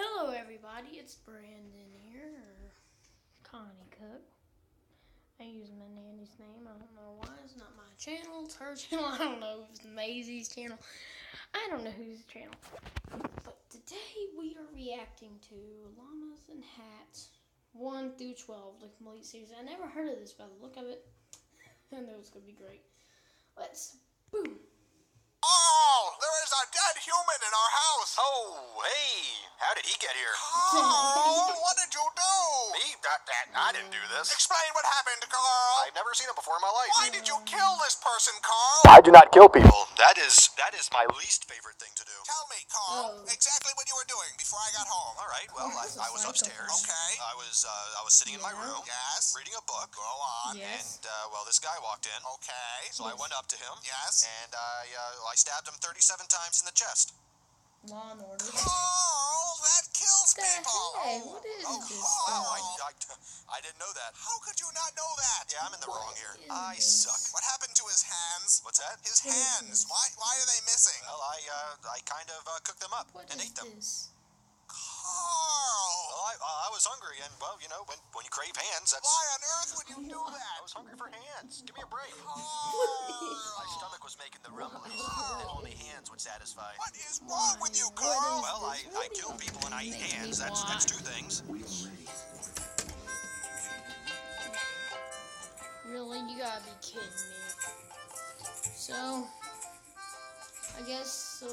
Hello everybody, it's Brandon here, or Connie Cook. I use my nanny's name, I don't know why, it's not my channel, it's her channel, I don't know if it's Maisie's channel, I don't know whose channel. But today we are reacting to Llamas and Hats 1 through 12, the complete series. I never heard of this by the look of it, I know it's going to be great. Let's, boom. Oh, there is a dead human in our house. Oh, hey, how did he get here? Carl, what did you do? Me? I didn't do this. Explain what happened, Carl. I've never seen him before in my life. Why did you kill this person, Carl? I do not kill people. That is my least favorite thing to do. Tell me, Carl, exactly what you were doing before I got home. All right, well, I was upstairs. Okay. I was sitting in my room. Yes. Reading a book. Go on. Yes. And, this guy walked in. Okay. So I went up to him. Yes. And I stabbed him 37 times in the chest. Law and Order. Carl, that kills people. Hey, what is this Wow, stuff? I didn't know that. How could you not know that? Yeah, I'm in the wrong here. is I this? suck. What happened to his hands? What's that? His hands. Why are they missing? Well, I kind of cooked them up What and is ate them. this? Carl, Well, I was hungry, and, well, you know, when you crave hands, that's... why on earth would you do I that? was hungry for hands. Give me a break. My Carl, stomach was making the rumblies, and only hands would satisfy. what is wrong with you, Carl? Well, I kill people and I eat hands. That's two things. Really? You gotta be kidding me. So, I guess,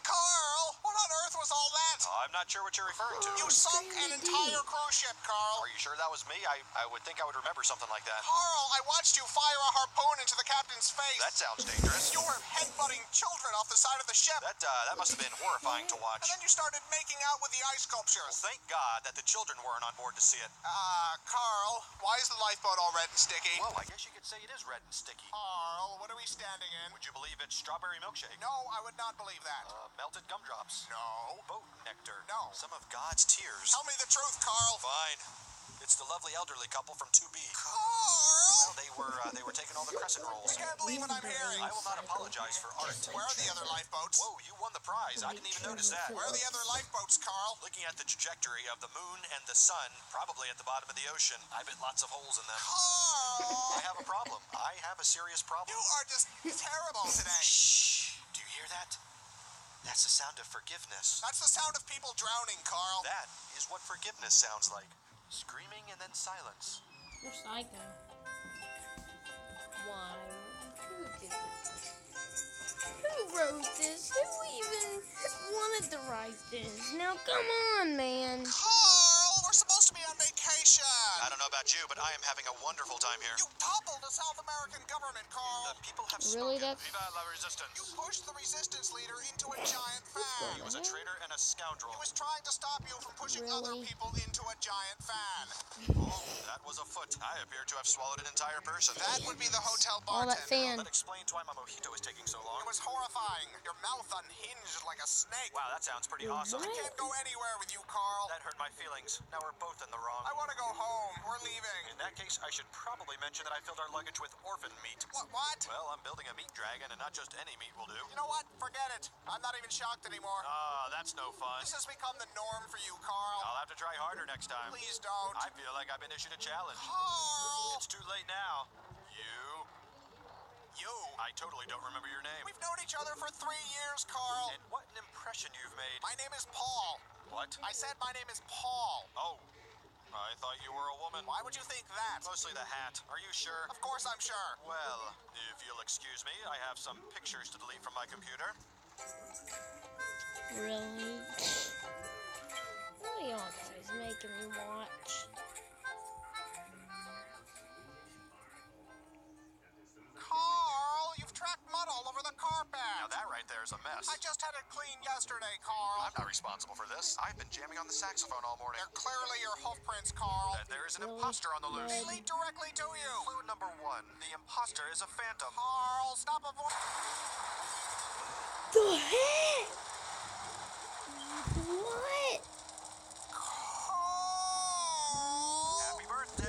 Carl, what on earth was all that? I'm not sure what you're referring to. You sunk an entire cruise ship, Carl. Are you sure that was me? I would think I would remember something like that. Carl, I watched you fire a harpoon into the captain's face. That sounds dangerous. You were headbutting children off the side of the ship. That must have been horrifying to watch. And then you started making out with the ice sculptures. Thank God that the children weren't on board to see it. Carl, why is the lifeboat all red and sticky? Well, I guess you could say it is red and sticky. Carl, what are we standing in? Would you believe it's strawberry milkshake? No, I would not believe that. Melted gumdrops. No. Boat nectar. No. Some of God's tears. Tell me the truth, Carl. Fine. It's the lovely elderly couple from 2B. Carl! Well, they were taking all the crescent rolls. I can't believe what I'm hearing. I will not apologize for art. Where are the other lifeboats? Whoa, you won the prize. I didn't even notice that. Where are the other lifeboats, Carl? Looking at the trajectory of the moon and the sun, probably at the bottom of the ocean. I bet lots of holes in them. Carl! I have a problem. I have a serious problem. You are just terrible today. Shh. Do you hear that? That's the sound of forgiveness. That's the sound of people drowning, Carl. That is what forgiveness sounds like. Screaming and then silence. you're psycho. Why? Who did this? Who wrote this? Who even wanted to write this? Now, come on, man. Carl, we're supposed to be on vacation. I don't know about you, but I am having a wonderful time here. You toppled the South American government, Carl. The people have Really? spoken. That's Viva la resistance. You pushed the resistance leader into a giant fan. He was a traitor and a scoundrel. He was trying to stop you from pushing other Really? people into a giant fan. Oh, that was a foot. I appear to have swallowed an entire person. That would be the hotel all bartender. that fan. That explains why my mojito is taking so long. It was horrifying. Your mouth unhinged like a snake. Wow, that sounds pretty awesome. I can't go anywhere with you, Carl. That hurt my feelings. Now we're both in the wrong. I want to go home. We're leaving. In that case, I should probably mention that I filled our luggage with orphan meat. What? Well, I'm building a meat dragon, and not just any meat will do. You know what? Forget it. I'm not even shocked anymore. That's no fun. This has become the norm for you, Carl. I'll have to try harder next time. Please don't. I feel like I've been issued a challenge. Carl! It's too late now. You. I totally don't remember your name. We've known each other for 3 years, Carl. And what an impression you've made. My name is Paul. What? I said my name is Paul. Oh, I thought you were a woman. Why would you think that? Mostly the hat. Are you sure? Of course I'm sure. Well, if you'll excuse me, I have some pictures to delete from my computer. Really? What are y'all guys making me watch? Carl, you've tracked mud all over the carpet. Now that right there is a mess. I just had it cleaned yesterday, Carl. I'm not responsible for this. I've been jamming on the saxophone all morning. They're clearly your hoof prints, Carl. Then there is an Really? imposter on the loose. They lead directly to you. Clue number 1. The imposter is a phantom. Carl, stop avoiding. The heck? What? Carl! Happy birthday!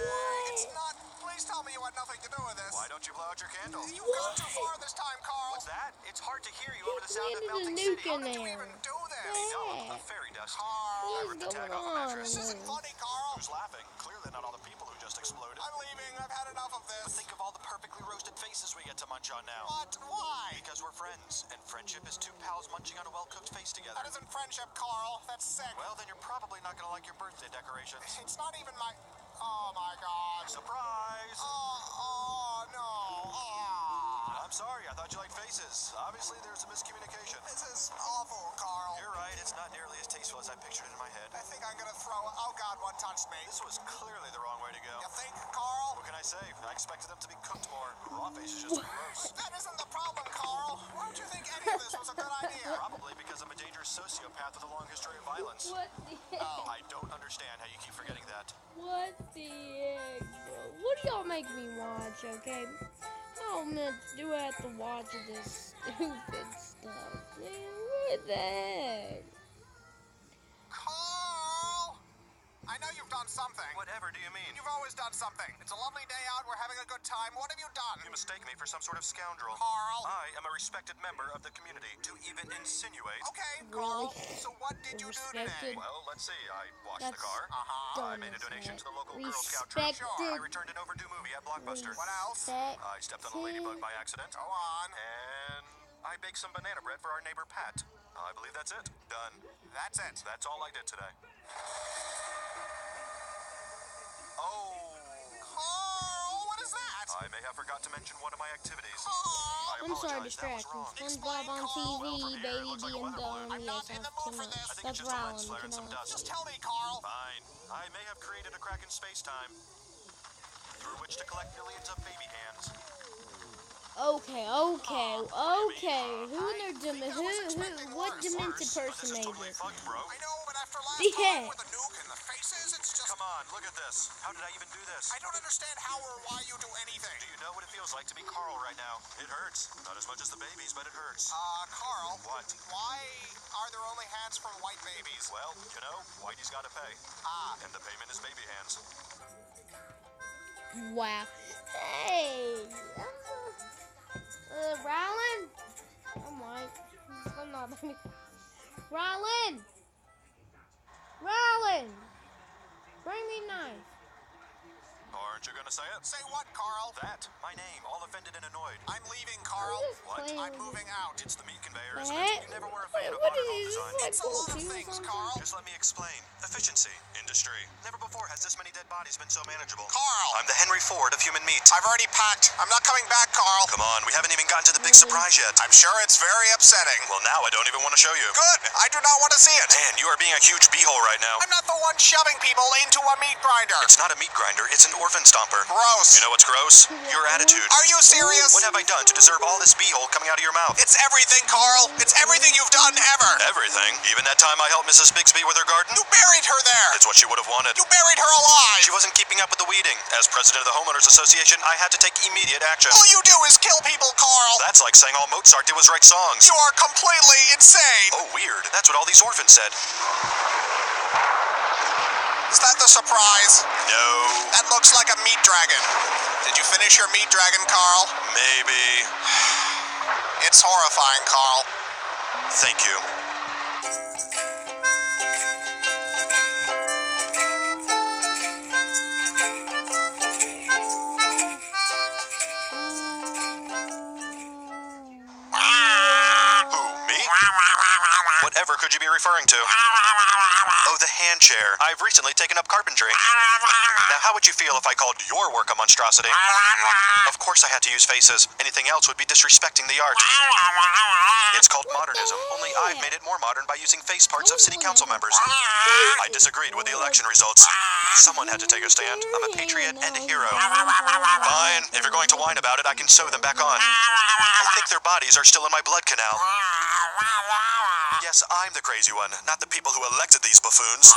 It's not. Please tell me you had nothing to do with this. Why don't you blow out your candle? You've gone too far this time, Carl. What's that? It's hard to hear you He over the sound of planted a melting nuke city. in there. Even do this. Yeah. A fairy dust. Carl, What ripped is the tag going off a on? mattress. this isn't funny, Carl. Who's laughing? Clearly not all the people who just exploded. I'm leaving. I've had enough of this. Think of all the perfectly roasted faces we get to munch on now. What? Why? Because we're friends, and friendship is two pals munching on a well-cooked face together. That isn't friendship, Carl. That's sick. Well, then you're probably not gonna like your birthday decorations. It's not even my... Oh, my God. Surprise! Oh, no. Oh. I'm sorry, I thought you liked faces. Obviously, there's a miscommunication. This is awful, Carl. You're right, it's not nearly as tasteful as I pictured it in my head. I think I'm gonna throw it. Oh, God, one touched me. This was clearly the wrong way to go. You think, Carl? What can I say? I expected them to be cooked more. Raw face is just gross. That isn't the problem, Carl. Why don't you think any of this was a good idea? Probably because I'm a dangerous sociopath with a long history of violence. What the heck? Oh, I don't understand how you keep forgetting that. What the heck, bro? What do y'all make me watch, okay? How much do I have to watch this stupid stuff? Man, what the heck? Carl! I know you've done something. Whatever do you mean? You've always done something. It's a lovely day out. We're having a good time. What have you done? You mistake me for some sort of scoundrel. Carl. I am a respected member of the community. To even insinuate... Okay, Really? Carl. So what did you do today? Respected. Well, let's see. I washed the That's car. I made a donation to the local Girl Scout troop. respected. I returned an overdue movie at Blockbuster. What else? I stepped on a ladybug by accident. Go on. And I baked some banana bread for our neighbor Pat. I believe that's it. Done. That's it. That's all I did today. Oh. Carl, what is that? I may have forgot to mention one of my activities. Carl. I'm sorry, apologize, that was distractions. wrong. SpongeBob on Explain, TV, Well, from here, it Baby looks like a D and weather balloon. Dumb. I'm not Yes, in the mood for this. I think That's it's just a Rollin, lens flare and some you know. dust. Just tell me, Carl. Fine. I may have created a crack in space-time through which to collect millions of baby hands. Okay. Who in their what demented person This is made totally this? fucked, bro. I know, but after last The time heck? with the nuke and the faces, it's just... Come on, look at this. How did I even do this? I don't understand how or why you do anything. Do you know what it feels like to be Carl right now? It hurts. Not as much as the babies, but it hurts. Carl. What? Why are there only hands from white babies? Well, you know, Whitey's gotta pay. And the payment is baby hands. Wow. Hey. Rollin? I'm like, I'm not. Rollin! Bring me a knife. Aren't you gonna say it? Say what, Carl? That. My name. All offended and annoyed. I'm leaving, Carl. What? I'm moving out. It's the meat conveyor, isn't What? it? You never were a fan of What modern is home this? design. It's a lot of things, Carl. Just let me explain. Efficiency. Industry. Never before has this many dead bodies been so manageable. Carl. I'm the Henry Ford of human meat. I've already packed. I'm not coming back, Carl. Come on, we haven't even gotten to the big surprise yet. I'm sure it's very upsetting. Well, now I don't even want to show you. Good. I do not want to see it. Man, you are being a huge beehole right now. I'm not the one shoving people into a meat grinder. It's not a meat grinder, it's an orphan stomper. Gross. You know what's gross? Your attitude. Are you serious? What have I done to deserve all this beehole coming out of your mouth? It's everything, Carl. It's everything you've done ever. Everything. Even that time I helped Mrs. Bixby with her garden? You buried her there. It's what she would have wanted. You buried her alive. She wasn't keeping up with the weeding. As president of the Homeowners Association, I had to take immediate action. All you do is kill people, Carl. That's like saying all Mozart did was write songs. You are completely insane. Oh, weird. That's what all these orphans said. Is that the surprise? No. That looks like a meat dragon. Did you finish your meat dragon, Carl? Maybe. It's horrifying, Carl. Thank you. Who, me? Whatever could you be referring to? Oh, the hand chair. I've recently taken up carpentry. Now, how would you feel if I called your work a monstrosity? Of course I had to use faces. Anything else would be disrespecting the art. It's called modernism, only I've made it more modern by using face parts of city council members. I disagreed with the election results. Someone had to take a stand. I'm a patriot and a hero. Fine. If you're going to whine about it, I can sew them back on. I think their bodies are still in my blood canal. Yes, I'm the crazy one, not the people who elected these buffoons.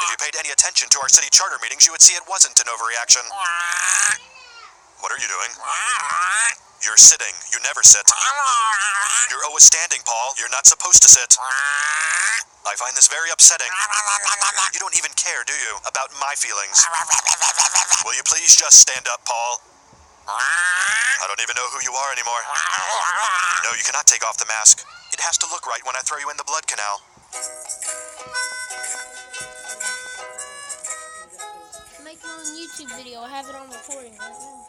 If you paid any attention to our city charter meetings, you would see it wasn't an overreaction. What are you doing? You're sitting. You never sit. You're always standing, Paul. You're not supposed to sit. I find this very upsetting. You don't even care, do you, about my feelings? Will you please just stand up, Paul? I don't even know who you are anymore. No, you cannot take off the mask. It has to look right when I throw you in the blood canal. I'm making my own YouTube video. I have it on recording right now.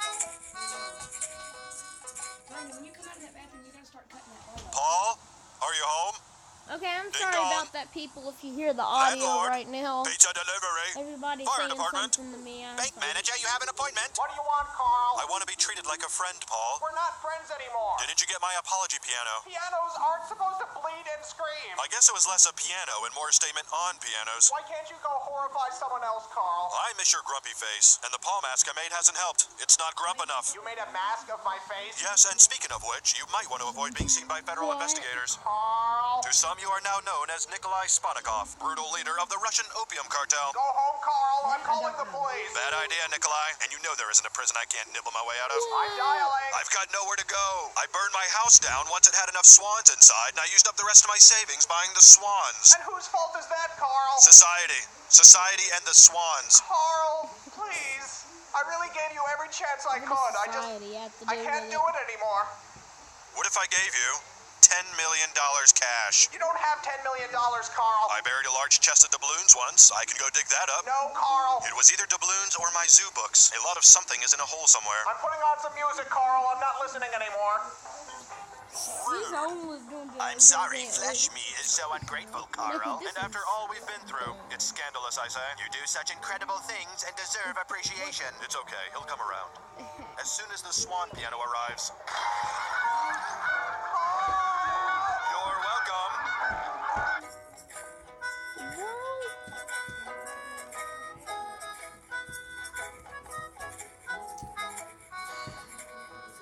When you come out of that bathroom, you gotta start cutting that ball up. Paul, are you home? Okay, I'm Ding sorry dong. about that, people, if you hear the audio Landlord. right now. Pizza delivery. Everybody's Fire saying department. something to me. I'm Bank sorry. manager, you have an appointment? What do you want, Carl? I want to be treated like a friend, Paul. We're not friends anymore. Didn't you get my apology piano? Pianos aren't supposed to bleed and scream. I guess it was less a piano and more a statement on pianos. Why can't you go horrify someone else, Carl? I miss your grumpy face, and the paw mask I made hasn't helped. It's not grump enough. You made a mask of my face? Yes, and speaking of which, you might want to avoid being seen by federal What? investigators. Carl. To some, you are now known as Nikolai Sponikov, brutal leader of the Russian opium cartel. Go home, Carl. I'm calling the police. Bad idea, Nikolai. And you know there isn't a prison I can't nibble my way out of. I'm dialing. I've got nowhere to go. I burned my house down once it had enough swans inside, and I used up the rest of my savings buying the swans. And whose fault is that, Carl? Society. Society and the swans. Carl, please. I really gave you every chance I could. Society have to I do can't with do it anymore. What if I gave you $10 million cash? You don't have $10 million, Carl. I buried a large chest of doubloons once. I can go dig that up. No, Carl. It was either doubloons or my zoo books. A lot of something is in a hole somewhere. I'm putting on some music, Carl. I'm not listening anymore. His own was doing I'm sorry, flesh me is so ungrateful, Carl. This And after all we've been through, it's scandalous, I say. You do such incredible things and deserve appreciation. It's okay, he'll come around. As soon as the swan piano arrives. You're welcome.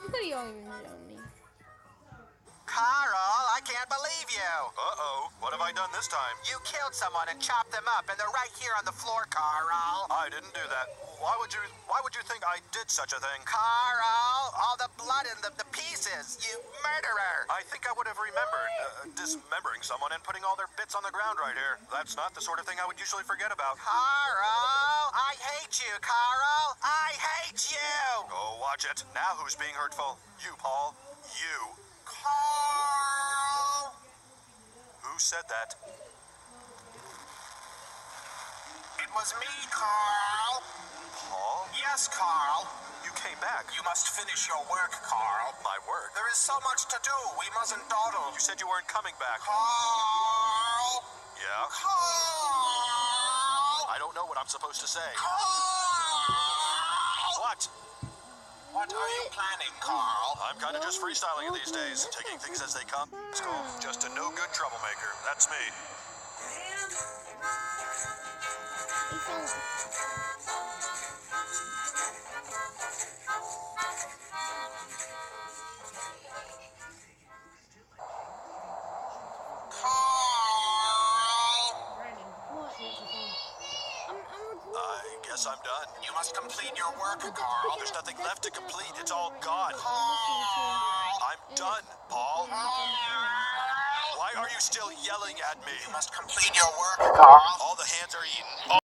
Somebody don't even show me. Carl, I can't believe you. Uh-oh, what have I done this time? You killed someone and chopped them up, and they're right here on the floor, Carl. I didn't do that. Why would you think I did such a thing? Carl, all the blood and the pieces, you murderer. I think I would have remembered dismembering someone and putting all their bits on the ground right here. That's not the sort of thing I would usually forget about. Carl, I hate you, Carl. I hate you. Oh, watch it. Now who's being hurtful? You, Paul. You. Carl! Who said that? It was me, Carl. Paul? Yes, Carl. You came back. You must finish your work, Carl. My work? There is so much to do. We mustn't dawdle. You said you weren't coming back. Carl! Yeah? Carl! I don't know what I'm supposed to say. Carl! What? What are you planning, Carl? I'm kind of just freestyling it these days, taking things as they come. It's cool. Just a no-good troublemaker. That's me. I guess I'm done. You must complete your work, Carl. There's nothing left to complete. It's all gone. I'm done, Paul. Why are you still yelling at me? You must complete your work, Carl. All the hands are eaten.